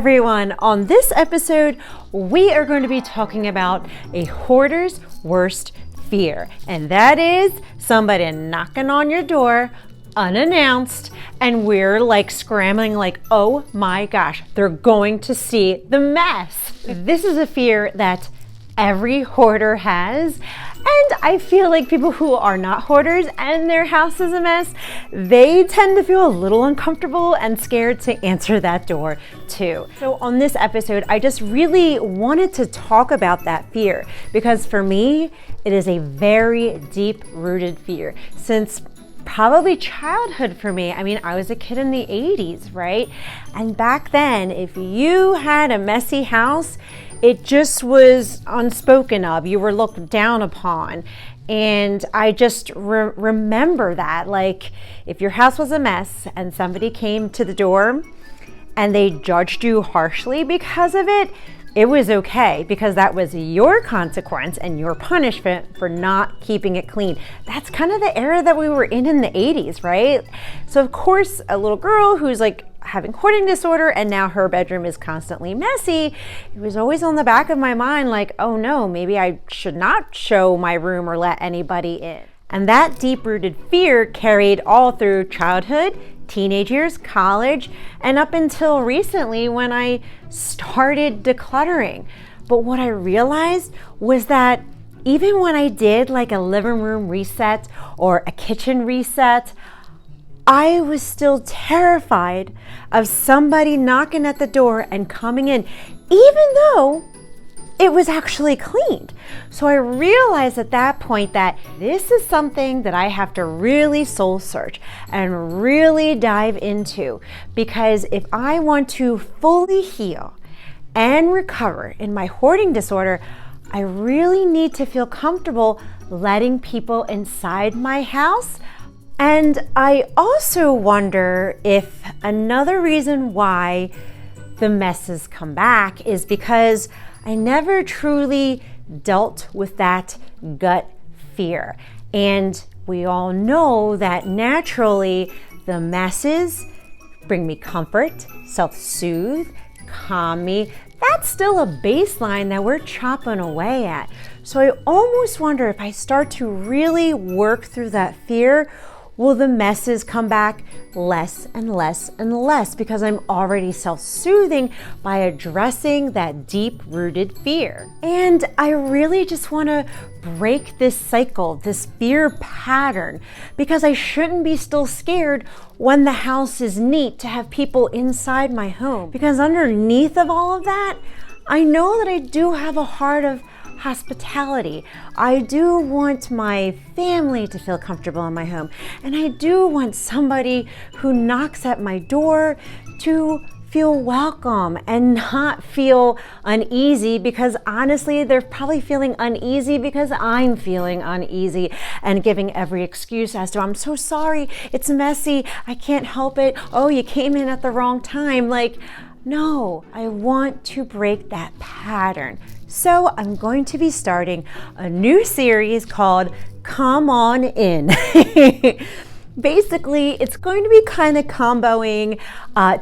everyone. On this episode, we are going to be talking about a hoarder's worst fear, and that is somebody knocking on your door unannounced, and we're like scrambling like, oh my gosh, they're going to see the mess. This is a fear that every hoarder has. And I feel like people who are not hoarders and their house is a mess, they tend to feel a little uncomfortable and scared to answer that door too. So on this episode, I just really wanted to talk about that fear because for me, it is a very deep-rooted fear since probably childhood for me. I mean, I was a kid in the 80s, right? And back then, if you had a messy house, it just was unspoken of. You were looked down upon. And I just remember that. Like, if your house was a mess and somebody came to the door and they judged you harshly because of it, it was okay because that was your consequence and your punishment for not keeping it clean. That's kind of the era that we were in the 80s, right? So of course, a little girl who's like having hoarding disorder and now her bedroom is constantly messy, it was always on the back of my mind like, oh no, maybe I should not show my room or let anybody in. And that deep-rooted fear carried all through childhood, teenage years, college, and up until recently when I started decluttering. But what I realized was that even when I did like a living room reset or a kitchen reset, I was still terrified of somebody knocking at the door and coming in, even though it was actually cleaned. So I realized at that point that this is something that I have to really soul search and really dive into, because if I want to fully heal and recover in my hoarding disorder, I really need to feel comfortable letting people inside my house. And I also wonder if another reason why the messes come back is because I never truly dealt with that gut fear. And we all know that naturally the messes bring me comfort, self-soothe, calm me. That's still a baseline that we're chopping away at. So I almost wonder if I start to really work through that fear, will the messes come back less and less and less because I'm already self-soothing by addressing that deep-rooted fear. And I really just want to break this cycle, this fear pattern, because I shouldn't be still scared when the house is neat to have people inside my home. Because underneath of all of that, I know that I do have a heart of hospitality. I do want my family to feel comfortable in my home. And I do want somebody who knocks at my door to feel welcome and not feel uneasy, because honestly, they're probably feeling uneasy because I'm feeling uneasy and giving every excuse as to, I'm so sorry, it's messy, I can't help it, oh, you came in at the wrong time. Like, no, I want to break that pattern. So I'm going to be starting a new series called Come On In. Basically, it's going to be kind of comboing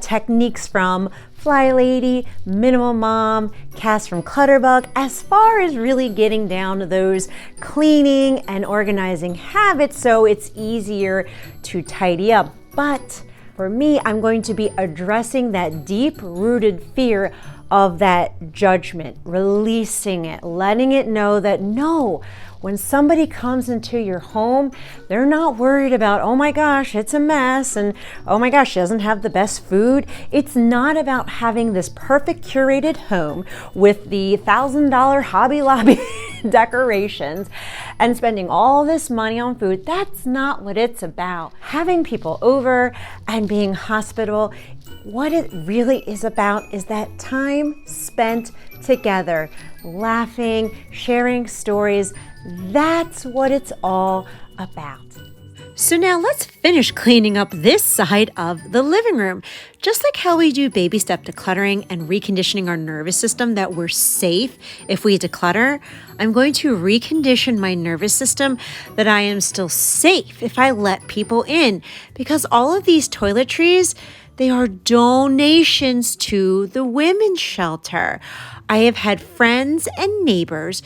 techniques from Fly Lady, Minimal Mom, Cass from Clutterbug, as far as really getting down to those cleaning and organizing habits so it's easier to tidy up. But for me, I'm going to be addressing that deep-rooted fear of that judgment, releasing it, letting it know that no, when somebody comes into your home, they're not worried about, oh my gosh, it's a mess, and oh my gosh, she doesn't have the best food. It's not about having this perfect curated home with the $1,000 Hobby Lobby decorations and spending all this money on food. That's not what it's about. Having people over and being hospitable, what it really is about is that time spent together, laughing, sharing stories. That's what it's all about. So now let's finish cleaning up this side of the living room. Just like how we do baby step decluttering and reconditioning our nervous system that we're safe if we declutter, I'm going to recondition my nervous system that I am still safe if I let people in. Because all of these toiletries, They are donations to the women's shelter. I have had friends and neighbors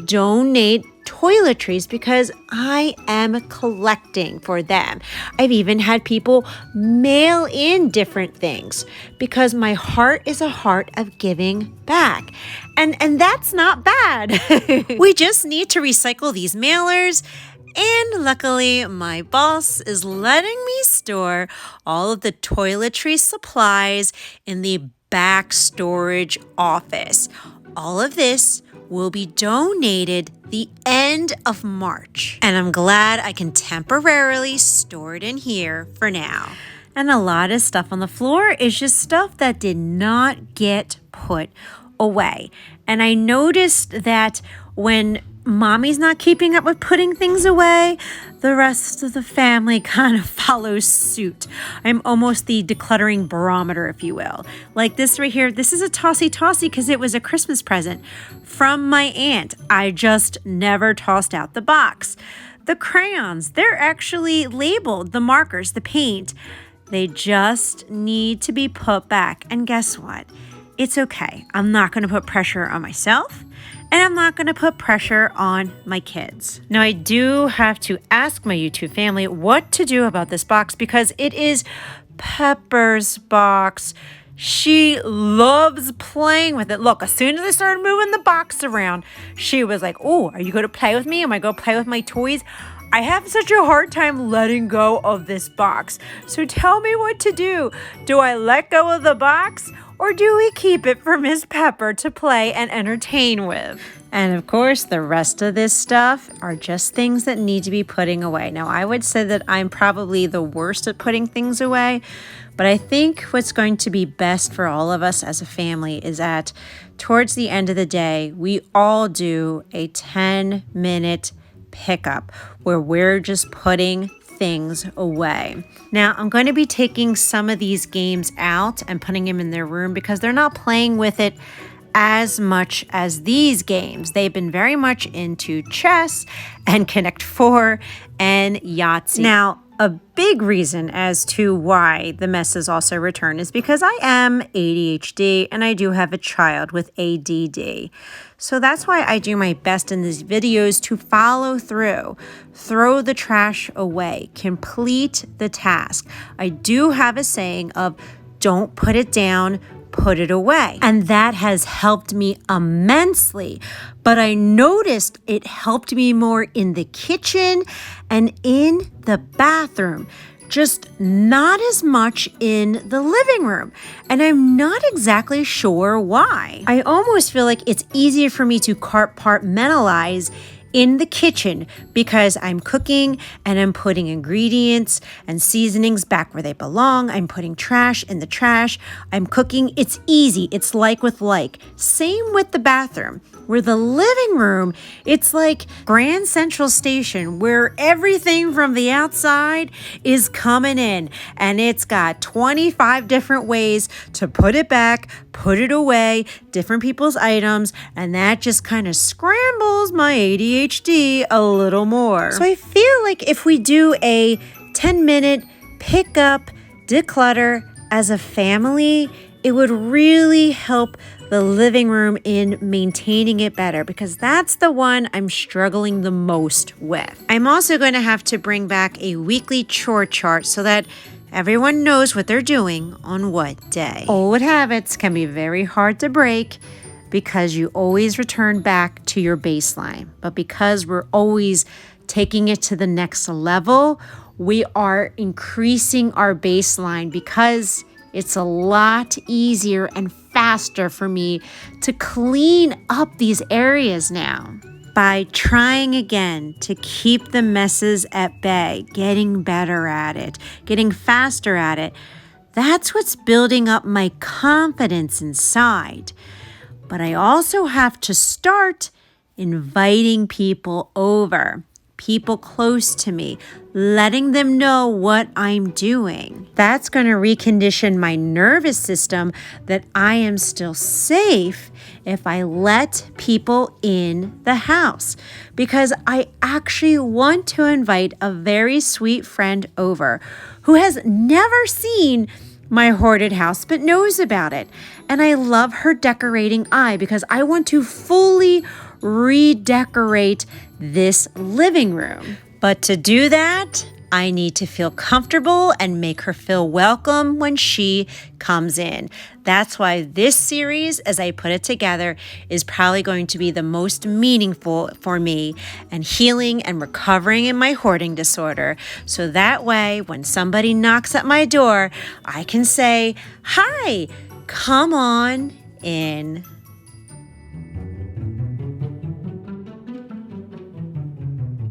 donate toiletries because I am collecting for them. I've even had people mail in different things because my heart is a heart of giving back. And that's not bad. We just need to recycle these mailers. And luckily, my boss is letting me store all of the toiletry supplies in the back storage office. All of this will be donated the end of March. And I'm glad I can temporarily store it in here for now. And a lot of stuff on the floor is just stuff that did not get put away. And I noticed that when Mommy's not keeping up with putting things away, the rest of the family kind of follows suit. I'm almost the decluttering barometer, if you will. Like this right here, this is a tossy because it was a Christmas present from my aunt. I just never tossed out the box. The crayons, they're actually labeled, the markers, the paint. They just need to be put back. And guess what? It's okay. I'm not going to put pressure on myself. And I'm not going to put pressure on my kids. Now, I do have to ask my YouTube family what to do about this box because it is Pepper's box. She loves playing with it. Look, as soon as I started moving the box around, she was like, oh, are you going to play with me? Am I going to play with my toys? I have such a hard time letting go of this box. So tell me what to do. Do I let go of the box? Or do we keep it for Miss Pepper to play and entertain with? And of course, the rest of this stuff are just things that need to be putting away. Now, I would say that I'm probably the worst at putting things away, but I think what's going to be best for all of us as a family is that towards the end of the day, we all do a 10-minute pickup where we're just putting things away. Now, I'm going to be taking some of these games out and putting them in their room because they're not playing with it as much as these games. They've been very much into chess and Connect 4 and Yahtzee. Now, a big reason as to why the messes also return is because I am ADHD and I do have a child with ADD. So that's why I do my best in these videos to follow through, throw the trash away, complete the task. I do have a saying of don't put it down, put it away. And that has helped me immensely. But I noticed it helped me more in the kitchen and in the bathroom, just not as much in the living room. And I'm not exactly sure why. I almost feel like it's easier for me to compartmentalize in the kitchen because I'm cooking and I'm putting ingredients and seasonings back where they belong. I'm putting trash in the trash. I'm cooking. It's easy. It's like with like. Same with the bathroom. Where the living room, it's like Grand Central Station where everything from the outside is coming in and it's got 25 different ways to put it back, put it away, different people's items, and that just kind of scrambles my ADHD a little more. So I feel like if we do a 10-minute pick up, declutter as a family, it would really help the living room in maintaining it better because that's the one I'm struggling the most with. I'm also going to have to bring back a weekly chore chart so that everyone knows what they're doing on what day. Old habits can be very hard to break because you always return back to your baseline. But because we're always taking it to the next level, we are increasing our baseline because it's a lot easier and faster for me to clean up these areas now. By trying again to keep the messes at bay, getting better at it, getting faster at it, that's what's building up my confidence inside. But I also have to start inviting people over, people close to me, letting them know what I'm doing. That's going to recondition my nervous system that I am still safe if I let people in the house. Because I actually want to invite a very sweet friend over who has never seen my hoarded house but knows about it. And I love her decorating eye because I want to fully redecorate this living room. But to do that, I need to feel comfortable and make her feel welcome when she comes in. That's why this series, as I put it together, is probably going to be the most meaningful for me and healing and recovering in my hoarding disorder. So that way, when somebody knocks at my door, I can say, "Hi, come on in."